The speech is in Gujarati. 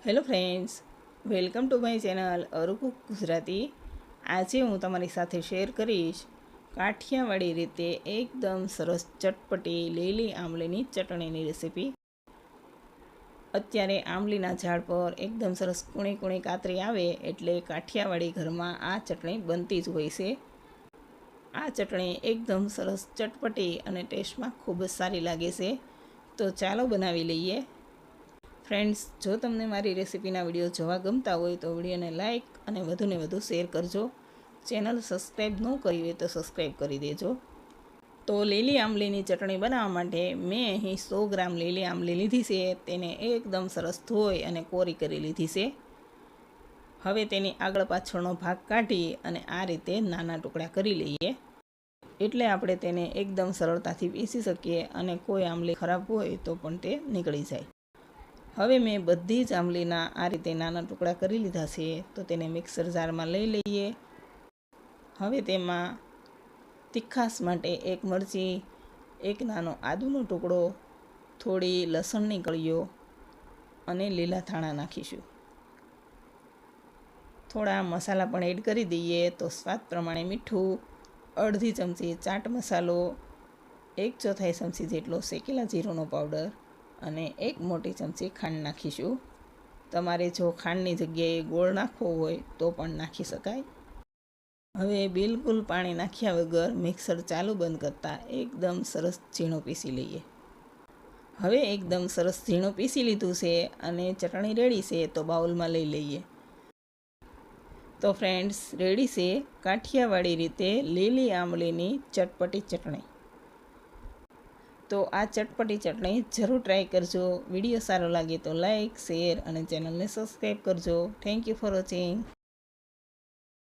Hello friends, welcome to my channel અરુકુક ગુજરાતી। આજે હું તમારી સાથે શેર કરીશ કાઠિયાવાડી રીતે એકદમ સરસ ચટપટી લીલી આંબલીની ચટણીની રેસીપી। અત્યારે આંબલીના ઝાડ પર એકદમ સરસ કૂણી કૂણી કાતરી આવે એટલે કાઠિયાવાડી ઘરમાં આ ચટણી બનતી જ હોય છે। આ ચટણી એકદમ સરસ ચટપટી અને ટેસ્ટમાં ખૂબ જ સારી લાગે છે, તો ચાલો બનાવી લઈએ। ફ્રેન્ડ્સ, જો તમને મારી રેસીપીના વિડીયો જોવા ગમતા હોય તો વિડીયોને લાઇક અને વધુને વધુ શેર કરજો। ચેનલ સબસ્ક્રાઈબ ન કરી હોય તો સબસ્ક્રાઈબ કરી દેજો। તો લીલી આંબલીની ચટણી બનાવવા માટે મેં અહીં 100 ગ્રામ લીલી આંબલી લીધી છે। તેને એકદમ સરસ ધોઈ અને કોરી કરી લીધી છે। હવે તેની આગળ પાછળનો ભાગ કાઢી અને આ રીતે નાના ટુકડા કરી લઈએ, એટલે આપણે તેને એકદમ સરળતાથી પીસી શકીએ અને કોઈ આંબલી ખરાબ હોય તો પણ તે નીકળી જાય। હવે મેં બધી જ આંબલીના આ રીતે નાના ટુકડા કરી લીધા છે, તો તેને મિક્સર જારમાં લઈ લઈએ। હવે તેમાં તીખાશ માટે એક મરચી, એક નાનો આદુનો ટુકડો, થોડી લસણની કળીઓ અને લીલા ધાણા નાખીશું। થોડા મસાલા પણ એડ કરી દઈએ, તો સ્વાદ પ્રમાણે મીઠું, અડધી ચમચી ચાટ મસાલો, 1/4 ચમચી જેટલો શેકેલા જીરુંનો પાવડર અને 1 મોટી ચમચી ખાંડ નાખીશું। તમારે જો ખાંડની જગ્યાએ ગોળ નાખવો હોય તો પણ નાખી શકાય। હવે બિલકુલ પાણી નાખ્યા વગર મિક્સર ચાલુ બંધ કરતાં એકદમ સરસ ઝીણું પીસી લઈએ। હવે એકદમ સરસ ઝીણું પીસી લીધું છે અને ચટણી રેડી છે, તો બાઉલમાં લઈ લઈએ। તો ફ્રેન્ડ્સ, રેડી છે કાઠિયાવાડી રીતે લીલી આંબલીની ચટપટી ચટણી। તો આ ચટપટી ચટણી જરૂર ટ્રાય કરજો। વિડીયો સારો લાગે તો લાઇક, શેર અને ચેનલને સબસ્ક્રાઈબ કરજો। Thank you for watching.